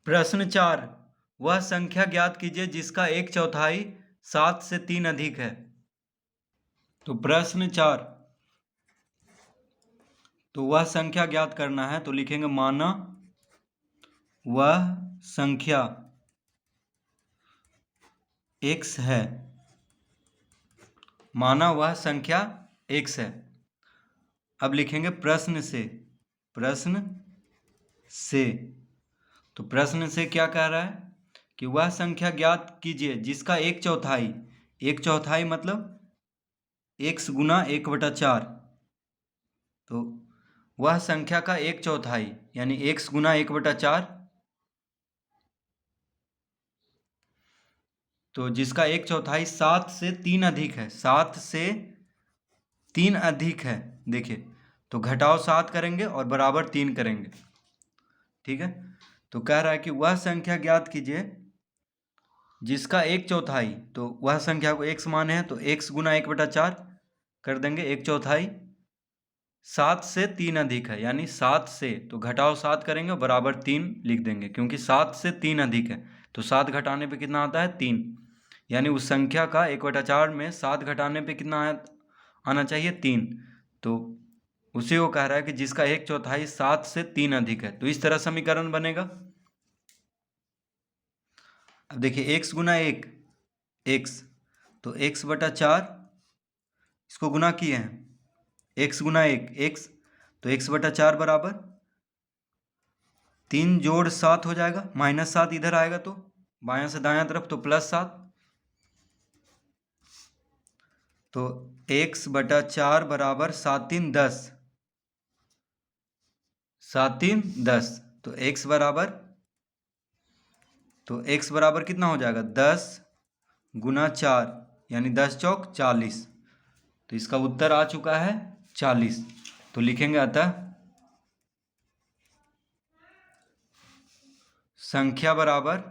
प्रश्न 4, वह संख्या ज्ञात कीजिए जिसका 1/4 7 से 3 अधिक है। तो प्रश्न 4, तो वह संख्या ज्ञात करना है, तो लिखेंगे माना वह संख्या x है, माना वह संख्या x है। अब लिखेंगे प्रश्न से। तो प्रश्न से क्या कह रहा है कि वह संख्या ज्ञात कीजिए जिसका 1/4 मतलब x गुना 1/4। तो वह संख्या का 1/4 यानी x गुना 1/4, तो जिसका 1/4 7 से 3 अधिक है, 7 से 3 अधिक है। देखिए, तो घटाओ 7 करेंगे और बराबर 3 करेंगे, ठीक है। तो कह रहा है कि वह संख्या ज्ञात कीजिए जिसका 1/4, तो वह संख्या को x माने हैं, तो x गुना 1/4 कर देंगे। 1/4 7 से 3 अधिक है, यानी 7 से, तो घटाओ 7 करेंगे और बराबर 3 लिख देंगे, क्योंकि 7 से 3 अधिक है। तो 7 घटाने पे कितना आता है? 3। यानी उस संख्या का 1/4 में 7 घटाने पे कितना आना चाहिए? 3। तो उसी को कह रहा है कि जिसका 1/4 7 से 3 अधिक है। तो इस तरह समीकरण बनेगा। अब देखिए, x गुना 1 x, तो x/4, इसको गुना किए हैं, x गुना 1 x, तो x/4 बराबर 3 जोड़ 7 हो जाएगा, -7 इधर आएगा तो बायां से दायां तरफ, तो +7। तो x/4 बराबर 7 3 10, 7 3 10। तो x बराबर कितना हो जाएगा? 10 गुना 4, यानी 10 चौक 40। तो इसका उत्तर आ चुका है 40। तो लिखेंगे अतः संख्या बराबर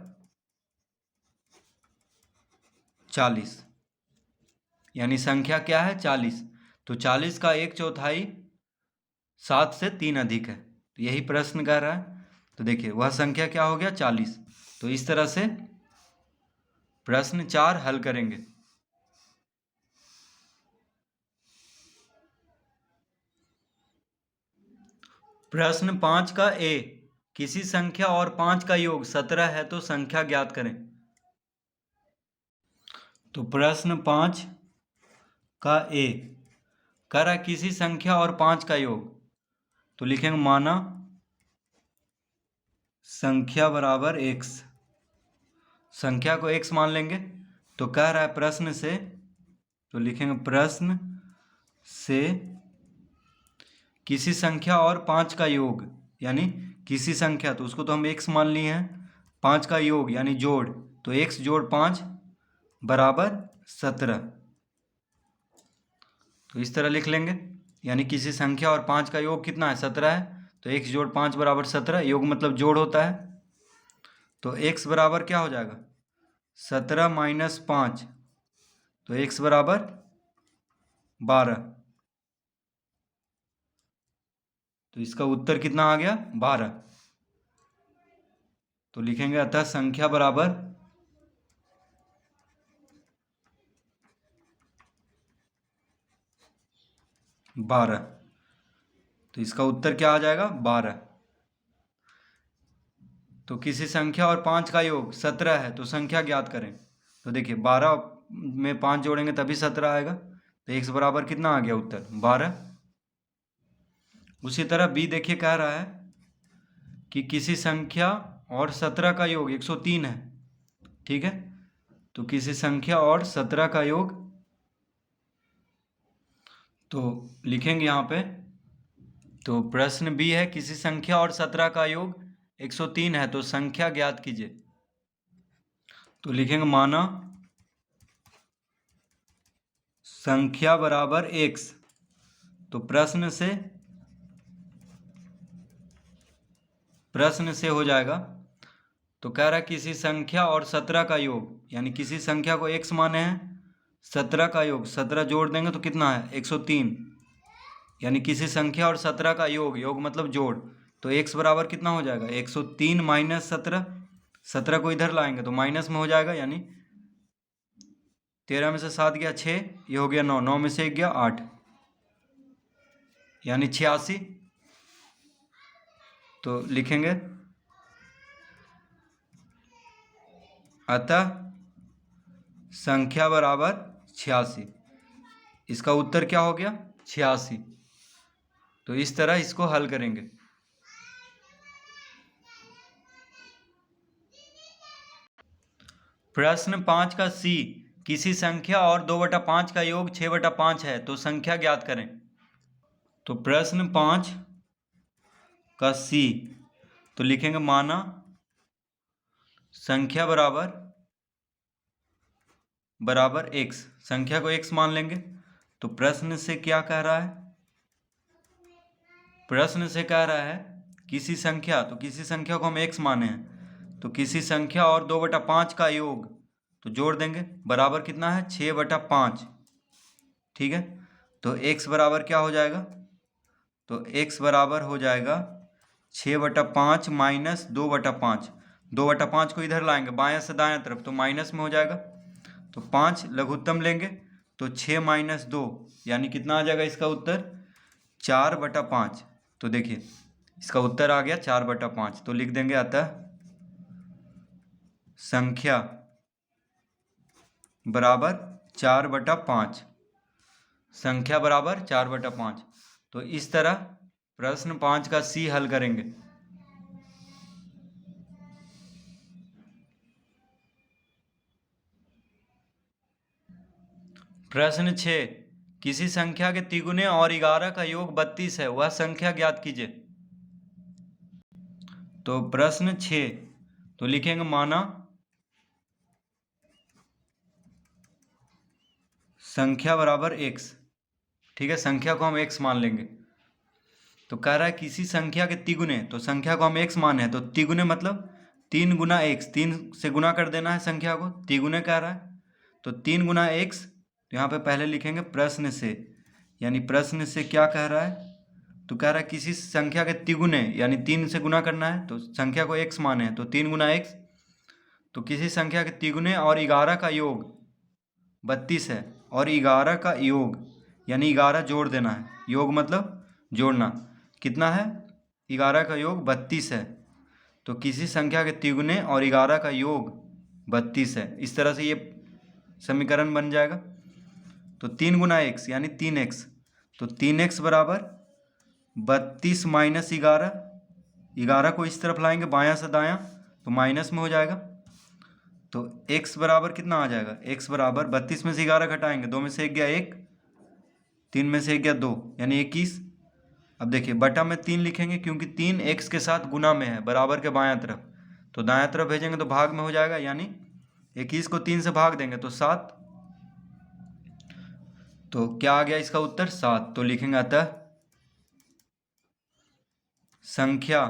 40, यानी संख्या क्या है? 40। तो 40 का 1/4 7 से 3 अधिक है, तो यही प्रश्न कह रहा है। तो देखिए, वह संख्या क्या हो गया? 40। तो इस तरह से प्रश्न 4 हल करेंगे। प्रश्न 5 का ए, किसी संख्या और 5 का योग 17 है तो संख्या ज्ञात करें। तो प्रश्न 5 का ए कह रहा है किसी संख्या और 5 का योग, तो लिखेंगे माना संख्या बराबर x, संख्या को x मान लेंगे। तो कह रहा है प्रश्न से, तो लिखेंगे प्रश्न से किसी संख्या और 5 का योग, यानी किसी संख्या, तो उसको तो हम x मान लिए हैं, 5 का योग यानी जोड़, तो x जोड़ 5 बराबर 17। तो इस तरह लिख लेंगे, यानी किसी संख्या और 5 का योग कितना है? 17 है। तो x जोड़ 5 बराबर 17, योग मतलब जोड़ होता है। तो x बराबर क्या हो जाएगा? 17 माइनस 5, तो x बराबर 12। तो इसका उत्तर कितना आ गया? 12। तो लिखेंगे अतः संख्या बराबर 12। तो इसका उत्तर क्या आ जाएगा? 12। तो किसी संख्या और 5 का योग 17 है तो संख्या ज्ञात करें। तो देखिए, 12 में 5 जोड़ेंगे तभी 17 आएगा। तो x बराबर कितना आ गया? उत्तर 12। उसी तरह बी देखिए, कह रहा है कि किसी संख्या और 17 का योग 103 है, ठीक है। तो किसी संख्या और 17 का योग, तो लिखेंगे यहाँ पे, तो प्रश्न बी है किसी संख्या और 17 का योग 103 है तो संख्या ज्ञात कीजिए। तो लिखेंगे माना संख्या बराबर x। तो प्रश्न से हो जाएगा। तो कह रहा है किसी संख्या और 17 का योग, यानी किसी संख्या को x माने हैं, 17 का योग, 17 जोड़ देंगे तो कितना है? 103। यानी किसी संख्या और 17 का योग, योग मतलब जोड़, तो x बराबर कितना हो जाएगा? 103 माइनस 17, 17 को इधर लाएंगे तो माइनस में हो जाएगा, यानी 13 में से 7 गया 6, ये हो गया 9, 9 में से 1 गया 8, यानी 86। तो लिखेंगे अतः संख्या बराबर 86। इसका उत्तर क्या हो गया? 86। तो इस तरह इसको हल करेंगे। प्रश्न 5 का सी, किसी संख्या और 2/5 का योग 6/5 है, तो संख्या ज्ञात करें। तो प्रश्न 5 का सी, तो लिखेंगे माना संख्या बराबर x, संख्या को x मान लेंगे। तो प्रश्न से क्या कह रहा है? प्रश्न से कह रहा है किसी संख्या, तो किसी संख्या को हम x माने हैं, तो किसी संख्या और 2/5 का योग, तो जोड़ देंगे, बराबर कितना है? 6/5। ठीक है, तो x बराबर क्या हो जाएगा? तो x बराबर हो जाएगा 6/5 माइनस 2/5। 2/5 को इधर लाएंगे बाएं से दाएं तरफ, तो माइनस में हो जाएगा। तो 5 लघुत्तम लेंगे, तो 6 माइनस 2, यानी कितना आ जाएगा इसका उत्तर? 4/5। तो देखिए इसका उत्तर आ गया 4/5। तो लिख देंगे अतः संख्या बराबर 4/5, संख्या बराबर 4/5। तो इस तरह प्रश्न 5 का सी हल करेंगे। प्रश्न 6, किसी संख्या के तिगुने और 11 का योग 32 है, वह संख्या ज्ञात कीजिए। तो प्रश्न 6, तो लिखेंगे माना संख्या बराबर x। ठीक है, संख्या को हम x मान लेंगे। तो कह रहा है किसी संख्या के तिगुने, तो संख्या को हम x माने हैं, तो तिगुने मतलब 3 गुना x, 3 से गुना कर देना है संख्या को, तिगुने कह रहा है। तो 3 गुना x, तो यहाँ पे पहले लिखेंगे प्रश्न से, यानी प्रश्न से क्या कह रहा है? तो कह रहा है किसी संख्या के तिगुने, यानी 3 से गुना करना है, तो संख्या को x माने हैं, तो 3 गुना x। तो किसी संख्या के तिगुने और 11 का योग 32 है, और 11 का योग यानी 11 जोड़ देना है, योग मतलब जोड़ना, कितना है? 11 का योग 32 है। तो किसी संख्या के तिगुने और 11 का योग 32 है, इस तरह से ये समीकरण बन जाएगा। तो 3 गुना x यानी 3x, तो 3x बराबर 32 माइनस 11, 11 को इस तरफ लाएंगे बायां से दायां, तो माइनस में हो जाएगा। तो x बराबर कितना आ जाएगा? x बराबर 32 में से 11 घटाएंगे, 2 में से 1 गया 1, 3 में से 1 गया 2, यानी 21। अब देखिए बटा में 3 लिखेंगे, क्योंकि 3 x के साथ गुना में है, बराबर के बायां तरफ, तो दायां तरफ भेजेंगे तो भाग में हो जाएगा, यानी 21 को 3 से भाग देंगे तो 7। तो क्या आ गया इसका उत्तर? 7। तो लिखेंगे अतः संख्या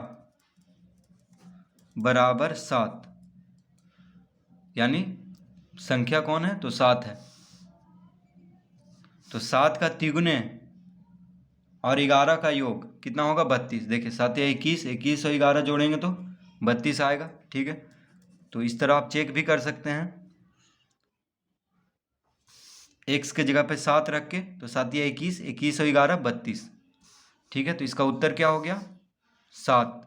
बराबर 7, यानी संख्या कौन है? तो 7 है। तो 7 का तिगुने और 11 का योग कितना होगा? 32। देखिए 7 या 21, 21 और 11 जोड़ेंगे तो 32 आएगा। ठीक है, तो इस तरह आप चेक भी कर सकते हैं, x के जगह पे 7 रख के, तो 7 या 21, 21 और 11 32। ठीक है, तो इसका उत्तर क्या हो गया? 7।